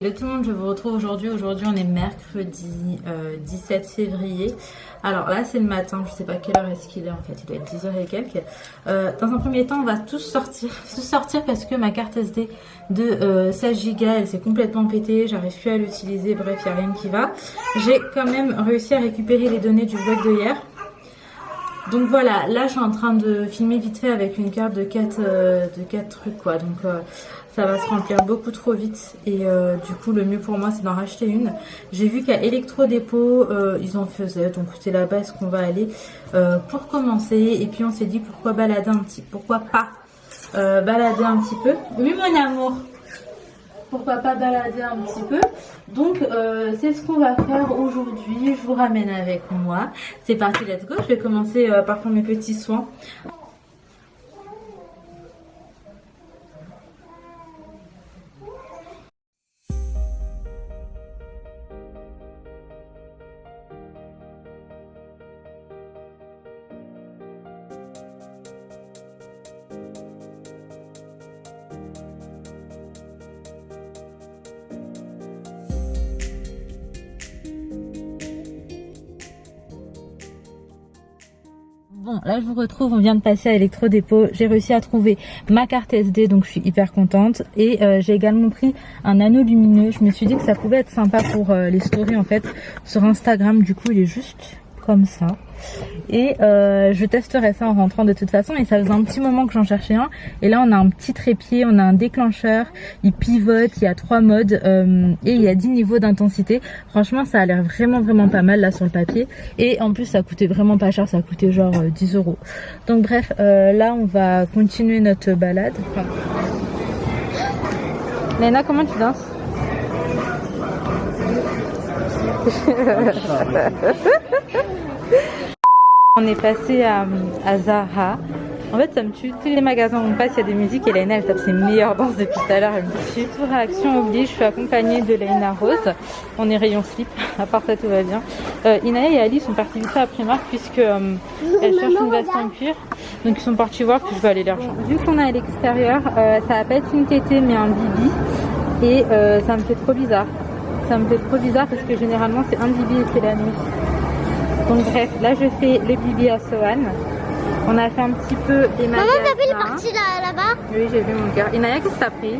Hello tout le monde, je vous retrouve aujourd'hui. Aujourd'hui on est mercredi 17 février. Alors là c'est le matin, je sais pas quelle heure est-ce qu'il est en fait, il doit être 10h et quelques. Dans un premier temps on va tous sortir parce que ma carte SD de 16 Go elle s'est complètement pétée, j'arrive plus à l'utiliser, bref il n'y a rien qui va. J'ai quand même réussi à récupérer les données du vlog de hier. Donc voilà, là je suis en train de filmer vite fait avec une carte de 4 trucs quoi, donc ça va se remplir beaucoup trop vite et du coup le mieux pour moi c'est d'en racheter une. J'ai vu qu'à Electrodépôt ils en faisaient, donc c'est la base qu'on va aller pour commencer. Et puis on s'est dit pourquoi pas balader un petit peu. Oui mon amour, pourquoi pas balader un petit peu. Donc c'est ce qu'on va faire aujourd'hui. Je vous ramène avec moi. C'est parti, let's go. Je vais commencer par faire mes petits soins. Bon, là je vous retrouve, on vient de passer à Electrodépôt, j'ai réussi à trouver ma carte SD, donc je suis hyper contente. Et j'ai également pris un anneau lumineux, je me suis dit que ça pouvait être sympa pour les stories en fait sur Instagram, du coup il est juste comme ça. Et je testerai ça en rentrant de toute façon, et ça faisait un petit moment que j'en cherchais un. Et là on a un petit trépied, on a un déclencheur, il pivote, il y a 3 modes et il y a 10 niveaux d'intensité. Franchement ça a l'air vraiment pas mal là sur le papier. Et en plus ça coûtait vraiment pas cher, ça coûtait genre 10 €. Donc bref, là on va continuer notre balade. Enfin... Léna, comment tu danses? On est passé à Zara. En fait ça me tue, tous les magasins où on passe il y a des musiques et Léna elle tape ses meilleures danses depuis tout à l'heure, elle me tue. Tout réaction oblige, je suis accompagnée de Léna Rose. On est rayon slip, à part ça tout va bien. Inaya et Ali sont partis vite fait à Primark puisque elles cherchent une veste en cuir. Donc ils sont partis voir, puis je vais aller les rejoindre. Vu qu'on est à l'extérieur, ça va pas être une tétée mais un bibi. Et ça me fait trop bizarre. Ça me fait trop bizarre parce que généralement c'est un bibi et c'est la nuit. Donc bref, là je fais le bibi à Sohan. On a fait un petit peu des magasins. Maman, t'as vu les parties là-bas? Oui, j'ai vu mon cœur. Inaya, qu'est-ce que t'as pris?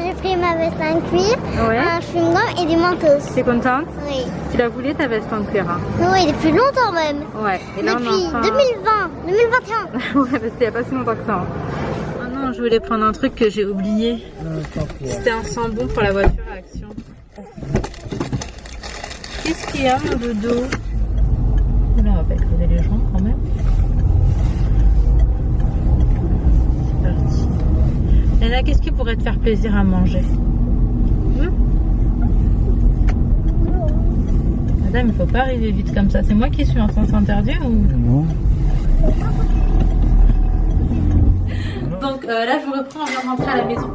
J'ai pris ma veste en cuir, Ouais. un chewing-gum et des mentos. T'es contente? Oui. Tu la voulais ta veste en cuir, hein? Oui, depuis longtemps même. Ouais. Et là, depuis on a enfin... 2020, 2021. Ouais, parce qu'il n'y a pas si longtemps que ça. Hein. Oh non, je voulais prendre un truc que j'ai oublié. C'était un sambon pour la voiture à Action. Qu'est-ce qu'il y a, mon dodo? Là, on va pas écraser les gens quand même. C'est parti. Léna, qu'est-ce qui pourrait te faire plaisir à manger? Madame, il faut pas arriver vite comme ça. C'est moi qui suis en sens interdit ou... Non. Donc là, je vous reprends, on vient de rentrer à la maison.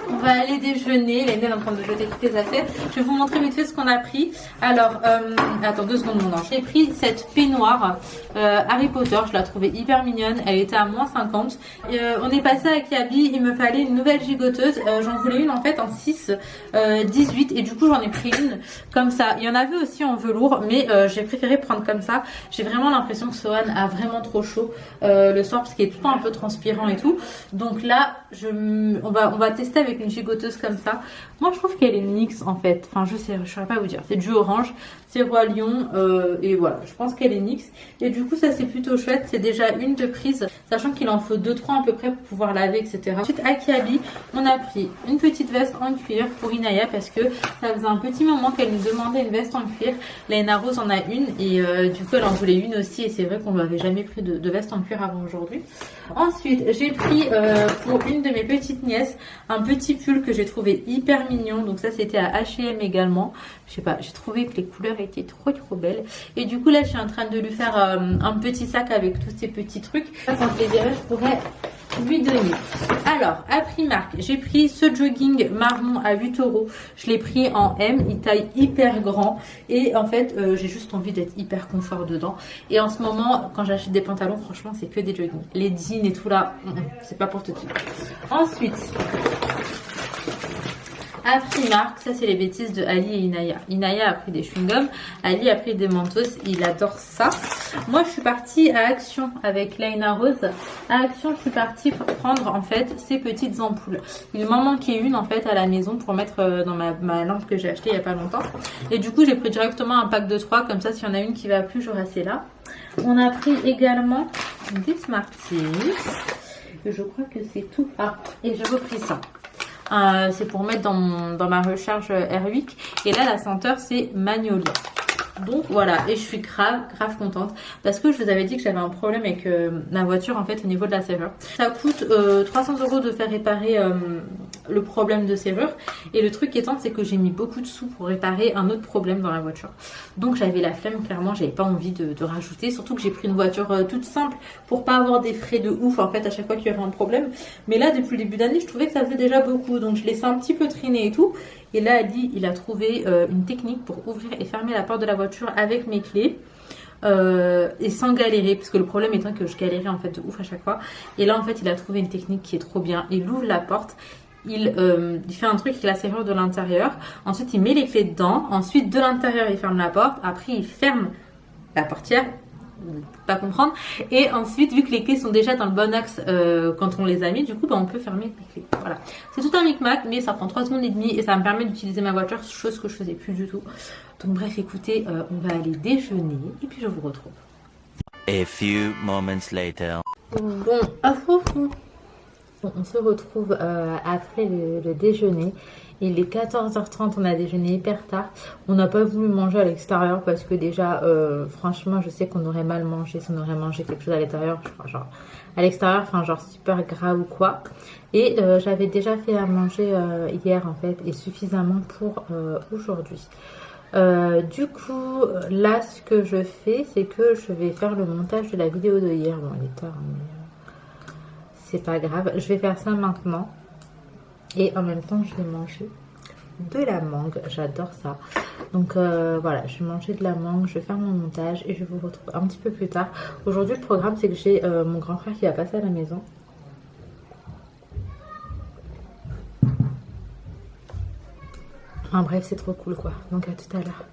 On va aller déjeuner. Léna est en train de jeter toutes les assiettes. Je vais vous montrer vite fait ce qu'on a pris. Alors, attends 2 secondes mon ange. J'ai pris cette peignoir Harry Potter. Je la trouvais hyper mignonne. Elle était à moins 50. On est passé à Kiabi. Il me fallait une nouvelle gigoteuse. J'en voulais une en fait en 6, 18. Et du coup, j'en ai pris une comme ça. Il y en avait aussi en velours. Mais j'ai préféré prendre comme ça. J'ai vraiment l'impression que Sohan a vraiment trop chaud le soir parce qu'il est tout le temps un peu transpirant et tout. Donc là, on va tester avec une gigoteuse comme ça. Moi je trouve qu'elle est NYX en fait, enfin je saurais pas vous dire, c'est du orange, c'est Roi Lion et voilà, je pense qu'elle est NYX et du coup ça c'est plutôt chouette, c'est déjà une de prise, sachant qu'il en faut 2-3 à peu près pour pouvoir laver etc. Ensuite à Kiabi, on a pris une petite veste en cuir pour Inaya parce que ça faisait un petit moment qu'elle nous demandait une veste en cuir. Léna Rose en a une et du coup elle en voulait une aussi et c'est vrai qu'on n'avait jamais pris de veste en cuir avant aujourd'hui. Ensuite j'ai pris pour une de mes petites nièces un petit pull que j'ai trouvé hyper mignon, donc ça c'était à H&M également. Je sais pas, j'ai trouvé que les couleurs étaient trop belles et du coup là je suis en train de lui faire un petit sac avec tous ces petits trucs. Ça me plairait, je pourrais lui donner. Alors à Primark j'ai pris ce jogging marron à 8 €. Je l'ai pris en M, il taille hyper grand et en fait j'ai juste envie d'être hyper confort dedans. Et en ce moment quand j'achète des pantalons franchement c'est que des joggings. Les jeans et tout là, c'est pas pour tout de suite. Ensuite à Primark. Ça, c'est les bêtises de Ali et Inaya. Inaya a pris des chewing-gums, Ali a pris des Mentos. Il adore ça. Moi, je suis partie à Action avec Laina Rose. À Action, je suis partie prendre en fait ces petites ampoules. Il m'en manquait une en fait à la maison pour mettre dans ma lampe que j'ai achetée il n'y a pas longtemps. Et du coup, j'ai pris directement un pack de 3. Comme ça, s'il y en a une qui va plus, j'aurai celle-là. On a pris également des Smarties. Je crois que c'est tout. Ah, et j'ai repris ça. C'est pour mettre dans ma recharge Airwick. Et là, la senteur, c'est Magnolia. Donc voilà, et je suis grave contente parce que je vous avais dit que j'avais un problème avec ma voiture en fait au niveau de la serrure. Ça coûte 300 € de faire réparer le problème de serrure, et le truc étant c'est que j'ai mis beaucoup de sous pour réparer un autre problème dans la voiture. Donc j'avais la flemme, clairement j'avais pas envie de rajouter, surtout que j'ai pris une voiture toute simple pour pas avoir des frais de ouf en fait à chaque fois qu'il y avait un problème. Mais là depuis le début d'année je trouvais que ça faisait déjà beaucoup, donc je laissais un petit peu traîner et tout. Et là, Ali, il a trouvé une technique pour ouvrir et fermer la porte de la voiture avec mes clés et sans galérer, parce que le problème étant que je galérais en fait de ouf à chaque fois. Et là, en fait, il a trouvé une technique qui est trop bien. Il ouvre la porte, il fait un truc avec la serrure de l'intérieur. Ensuite, il met les clés dedans. Ensuite, de l'intérieur, il ferme la porte. Après, il ferme la portière. Pas comprendre. Et ensuite, vu que les clés sont déjà dans le bon axe quand on les a mis, du coup on peut fermer les clés. Voilà, c'est tout un micmac, mais ça prend 3 secondes et demie et ça me permet d'utiliser ma voiture, chose que je faisais plus du tout. Donc bref, écoutez, on va aller déjeuner et puis je vous retrouve. A few moments later. Bon, on se retrouve après le déjeuner. Il est 14h30, on a déjeuné hyper tard. On n'a pas voulu manger à l'extérieur parce que déjà, franchement, je sais qu'on aurait mal mangé si on aurait mangé quelque chose à l'intérieur. Genre à l'extérieur, enfin genre super gras ou quoi. Et j'avais déjà fait à manger hier en fait, et suffisamment pour aujourd'hui. Du coup, là, ce que je fais, c'est que je vais faire le montage de la vidéo de hier. Bon, il est tard, mais c'est pas grave. Je vais faire ça maintenant. Et en même temps, je vais manger de la mangue. J'adore ça. Donc voilà, je vais manger de la mangue, je vais faire mon montage et je vous retrouve un petit peu plus tard. Aujourd'hui, le programme, c'est que j'ai mon grand frère qui va passer à la maison. Enfin bref, c'est trop cool quoi. Donc à tout à l'heure.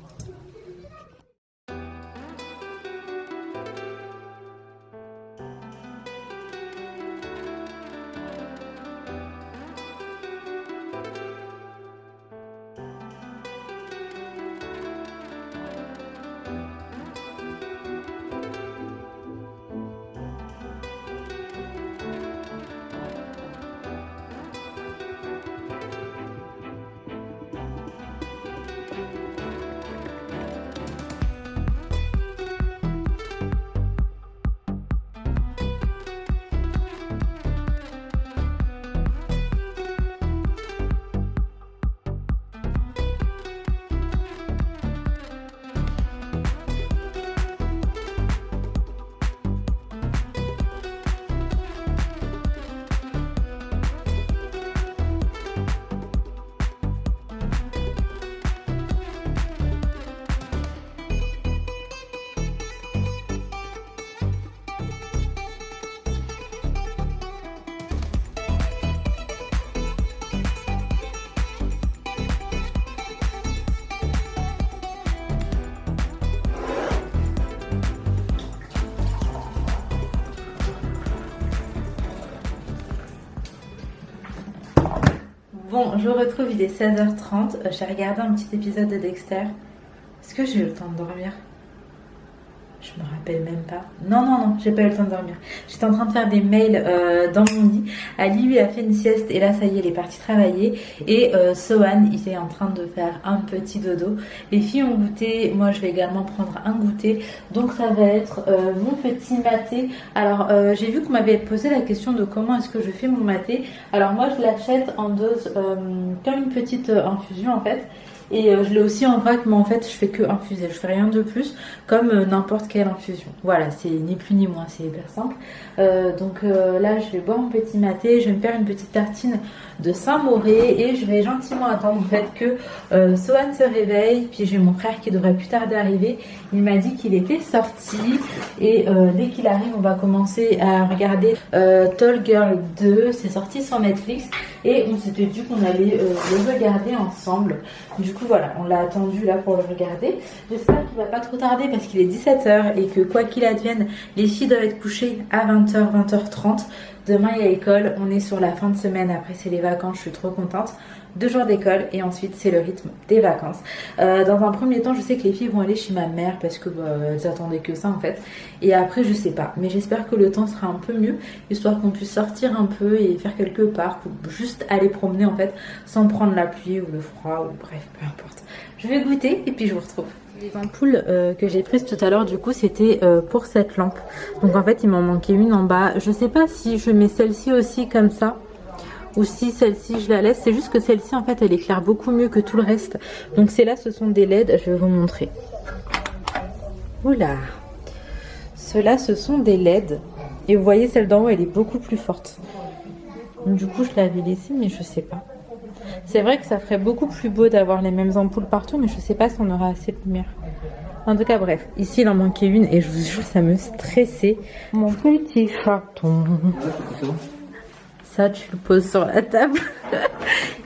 Bon, je vous retrouve, il est 16h30. J'ai regardé un petit épisode de Dexter. Est-ce que j'ai eu le temps de dormir? Je me rappelle même pas. Non, j'ai pas eu le temps de dormir. J'étais en train de faire des mails dans mon lit. Ali lui a fait une sieste et là ça y est, elle est partie travailler. Et Sohan, il est en train de faire un petit dodo. Les filles ont goûté, moi je vais également prendre un goûter. Donc ça va être mon petit maté. Alors j'ai vu qu'on m'avait posé la question de comment est-ce que je fais mon maté. Alors moi je l'achète en dose comme une petite infusion en fait. Et je l'ai aussi en vrac, mais en fait, je fais que infuser. Je fais rien de plus, comme n'importe quelle infusion. Voilà, c'est ni plus ni moins, c'est hyper simple. Donc là, je vais boire mon petit maté. Je vais me faire une petite tartine de Saint-Mauré et je vais gentiment attendre en fait que Sohan se réveille. Puis j'ai mon frère qui devrait plus tard d'arriver. Il m'a dit qu'il était sorti et dès qu'il arrive, on va commencer à regarder Tall Girl 2. C'est sorti sur Netflix et on s'était dit qu'on allait le regarder ensemble. Du coup voilà, on l'a attendu là pour le regarder. J'espère qu'il va pas trop tarder parce qu'il est 17h et que quoi qu'il advienne, les filles doivent être couchées à 20h, 20h30. Demain il y a école, on est sur la fin de semaine, après c'est les vacances, je suis trop contente. 2 jours d'école et ensuite c'est le rythme des vacances. Dans un premier temps, je sais que les filles vont aller chez ma mère parce que elles attendaient que ça en fait. Et après je sais pas, mais j'espère que le temps sera un peu mieux, histoire qu'on puisse sortir un peu et faire quelques parcs ou juste aller promener en fait sans prendre la pluie ou le froid ou bref, peu importe. Je vais goûter et puis je vous retrouve. Les ampoules que j'ai prises tout à l'heure, du coup, c'était pour cette lampe. Donc en fait, il m'en manquait une en bas. Je sais pas si je mets celle-ci aussi comme ça ou si celle-ci je la laisse. C'est juste que celle-ci, en fait, elle éclaire beaucoup mieux que tout le reste. Donc celles-là, ce sont des LED. Je vais vous montrer. Oula. Ceux-là, ce sont des LED. Et vous voyez, celle d'en haut, elle est beaucoup plus forte. Donc, du coup, je l'avais laissée, mais je sais pas. C'est vrai que ça ferait beaucoup plus beau d'avoir les mêmes ampoules partout, mais je sais pas si on aura assez de lumière. En tout cas, bref, ici il en manquait une et je vous jure, ça me stressait. Mon petit chaton. Ça, tu le poses sur la table.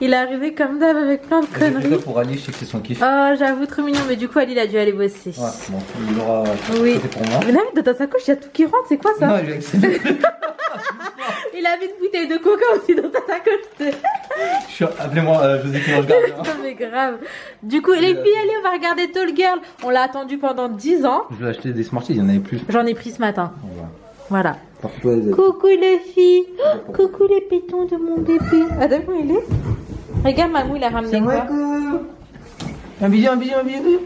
Il est arrivé comme d'hab avec plein de conneries. Pour Ali, je sais que c'est son kiff. Oh, j'avoue, trop mignon. Mais du coup, Ali, il a dû aller bosser. Ouais, bon, il aura. Oui. C'était pour moi. Mais là, dans ta sacoche, il y a tout qui rentre. C'est quoi ça? Non, j'ai accéléré. Il avait une bouteille de coca aussi dans ta sacoche. Appelez-moi Joséphine Ange Gardien. Non, mais grave. Du coup, les filles, allez, on va regarder Tall Girl. On l'a attendu pendant 10 ans. Je vais acheter des Smarties, il y en avait plus. J'en ai pris ce matin. Voilà. Par contre, ouais, Coucou les filles. Oh, coucou les pétons de mon bébé. Adam, où il est? Regarde, Mamou, il a ramené quoi? Un bisou, un bisou, un bisou.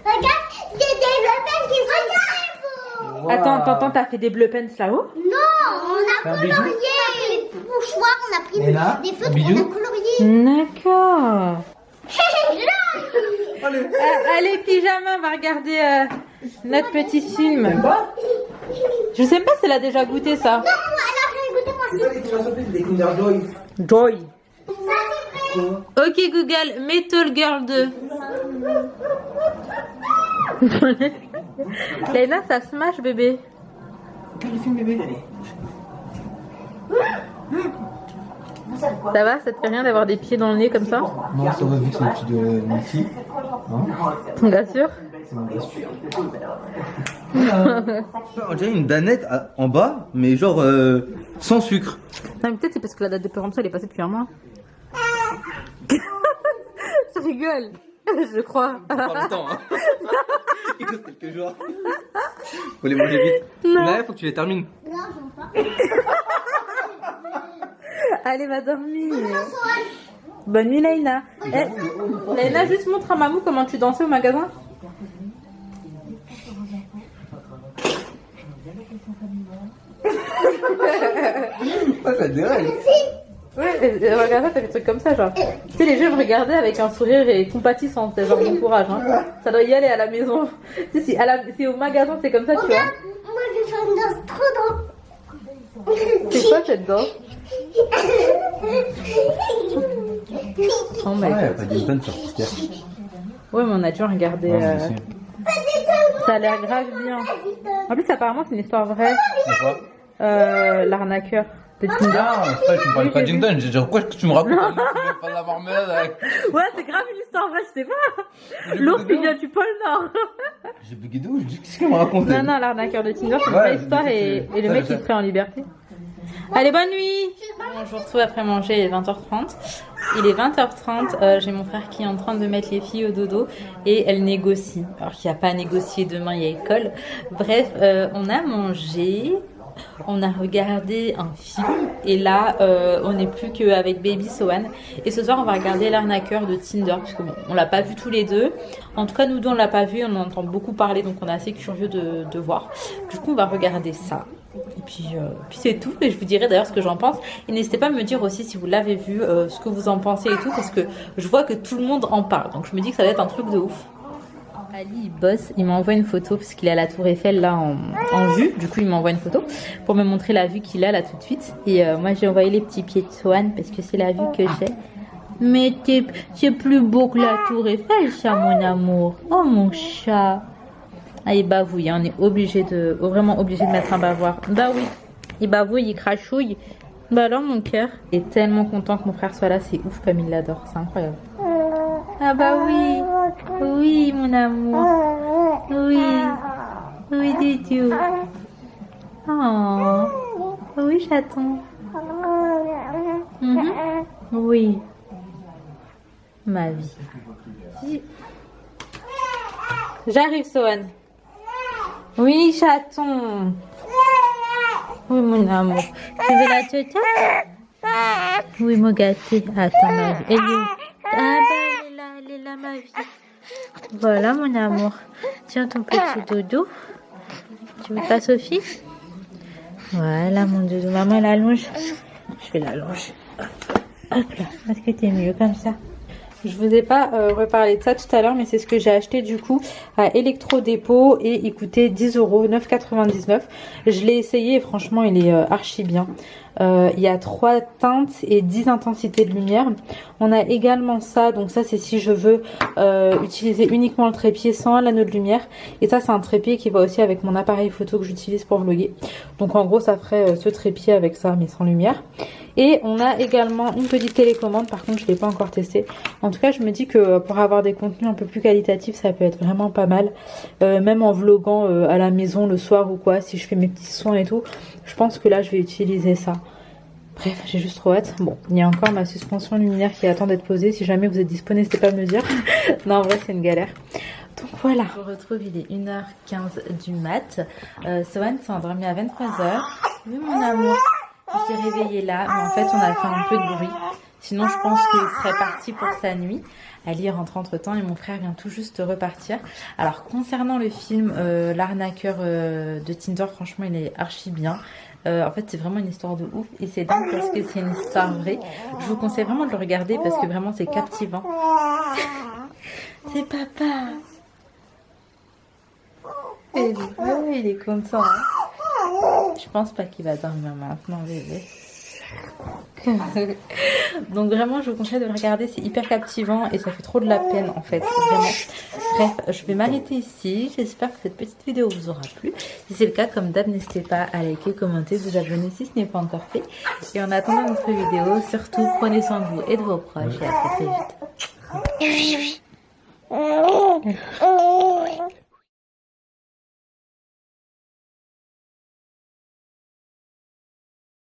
Regarde, c'est des lapins qui sont Wow. Attends, t'entends, t'as fait des bleu pens là-haut? Non, on a Un bisou. colorié. On a pris des mouchoirs, on a pris Et là, des un feutres, bisou. on a colorié. D'accord. Allez. Allez, pyjama, on va regarder notre petit film. Je sais même pas si elle a déjà goûté ça. Non, alors je vais goûter moi. C'est pas les Kinder Surprise, les Kinder Joy. Joy. Ça c'est vrai. Ok Google, mets Tall Girl 2. Léna, ça smash bébé. Quel film bébé? Ça va, ça te fait rien d'avoir des pieds dans le nez comme ça? Non, ça va vu que c'est le petit de mon petit. T'en gars sûr? C'est mon gars sûr. On dirait une danette en bas, mais genre sans sucre. Non mais peut-être c'est parce que la date de péremption elle est passée depuis un mois. Je rigole, je crois. Pas longtemps, hein. Il reste quelques jours. Faut les manger vite. Non. Là, faut que tu les termines. Non, j'en pas. Allez, va dormir. Bonne nuit, Laïna. Laïna, juste montre à Mamou comment tu dansais au magasin. Ça déraille. Ouais, regarde ça, t'as des trucs comme ça, genre. Tu sais, les jeux me regardaient avec un sourire et compatissant, c'est genre bon courage, hein. Ça doit y aller à la maison. Tu sais, si au magasin c'est comme ça, tu vois. Moi je vais faire une danse trop drôle. C'est quoi cette danse? Oh my Ouais, god. pas d'une tonne sur Tinder. Ouais, mais on a déjà regardé. Ça a l'air grave bien. En plus, apparemment, c'est une histoire vraie. Pourquoi? L'arnaqueur de Tinder. Ah, je crois que tu me parlais pas d'une tonne. J'ai dit, pourquoi tu me racontes un mec qui vient faire de la marmelade avec... Ouais, c'est grave une histoire vraie, je sais pas. L'ours, il vient du pôle Nord. J'ai bugué de ouf, je dis, qu'est-ce qu'elle me raconte? Non, non, l'arnaqueur de Tinder, c'est une Ouais, vraie histoire je me dis et que- le mec, il se fait en liberté. Allez, bonne nuit. Bon, je vous retrouve après manger, il est 20h30. Il est 20h30, j'ai mon frère qui est en train de mettre les filles au dodo et elle négocie. Alors qu'il n'y a pas à négocier demain, il y a école. Bref, on a mangé, on a regardé un film et là, on n'est plus qu'avec Baby Sohan. Et ce soir, on va regarder l'arnaqueur de Tinder parce que bon, on l'a pas vu tous les deux. En tout cas, nous deux, on l'a pas vu, on en entend beaucoup parler, donc on est assez curieux de voir. Du coup, on va regarder ça. Et puis c'est tout. Et je vous dirai d'ailleurs ce que j'en pense. Et n'hésitez pas à me dire aussi si vous l'avez vu, ce que vous en pensez et tout. Parce que je vois que tout le monde en parle. Donc je me dis que ça va être un truc de ouf. Ali il bosse, il m'envoie une photo parce qu'il est à la Tour Eiffel là en vue. Du coup il m'envoie une photo pour me montrer la vue qu'il a là tout de suite. Et moi j'ai envoyé les petits pieds de Swan parce que c'est la vue que j'ai. Mais c'est plus beau que la Tour Eiffel ça mon amour. Oh mon chat. Ah il bavouille, hein. On est obligé vraiment obligé de mettre un bavoir. Bah oui, il bavouille, il crachouille. Bah alors mon cœur. Il est tellement content que mon frère soit là, c'est ouf comme il l'adore, c'est incroyable. Ah bah oui, oui mon amour, oui, oui Didiou. Oh, oui chaton. Oui, ma vie. J'arrive Sohan. Oui chaton. Oui mon amour. Tu veux la tête? Oui mon gâté. Attends ma vie. Elle est où? Ah bah elle est là ma vie. Voilà mon amour. Tiens ton petit doudou. Tu veux pas Sophie? Voilà mon doudou. Maman l'allonge. Je vais l'allonger. Hop là. Est-ce que t'es mieux comme ça? Je vous ai pas reparlé de ça tout à l'heure, mais c'est ce que j'ai acheté du coup à Electro-Dépôt et il coûtait 10 €, 9,99 €. Je l'ai essayé et franchement il est archi bien. Il y a 3 teintes et 10 intensités de lumière. On a également ça, donc ça c'est si je veux utiliser uniquement le trépied sans l'anneau de lumière. Et ça c'est un trépied qui va aussi avec mon appareil photo que j'utilise pour vlogger. Donc en gros ça ferait ce trépied avec ça mais sans lumière. Et on a également une petite télécommande, par contre je ne l'ai pas encore testé. En tout cas je me dis que pour avoir des contenus un peu plus qualitatifs ça peut être vraiment pas mal. Même en vloguant à la maison le soir ou quoi, si je fais mes petits soins et tout, je pense que là je vais utiliser ça. Bref, j'ai juste trop hâte. Bon, il y a encore ma suspension luminaire qui attend d'être posée. Si jamais vous êtes disponible, n'hésitez pas à me le dire. Non, en vrai, c'est une galère. Donc voilà. Je vous retrouve, il est 1h15 du mat. Sohan s'est endormi à 23h. Oui, mon amour. Je t'ai réveillée là, mais en fait, on a fait un peu de bruit. Sinon, je pense qu'il serait parti pour sa nuit. Ali rentre entre temps et mon frère vient tout juste de repartir. Alors, concernant le film L'arnaqueur de Tinder, franchement, il est archi bien. En fait c'est vraiment une histoire de ouf et c'est dingue parce que c'est une histoire vraie. Je vous conseille vraiment de le regarder parce que vraiment c'est captivant. C'est papa. Il est content. Hein. Je pense pas qu'il va dormir maintenant bébé. Donc vraiment je vous conseille de le regarder, c'est hyper captivant et ça fait trop de la peine en fait, vraiment. Bref, je vais m'arrêter ici, j'espère que cette petite vidéo vous aura plu. Si c'est le cas, comme d'hab, n'hésitez pas à liker, commenter, vous abonner si ce n'est pas encore fait. Et en attendant notre vidéo, surtout prenez soin de vous et de vos proches et à très vite.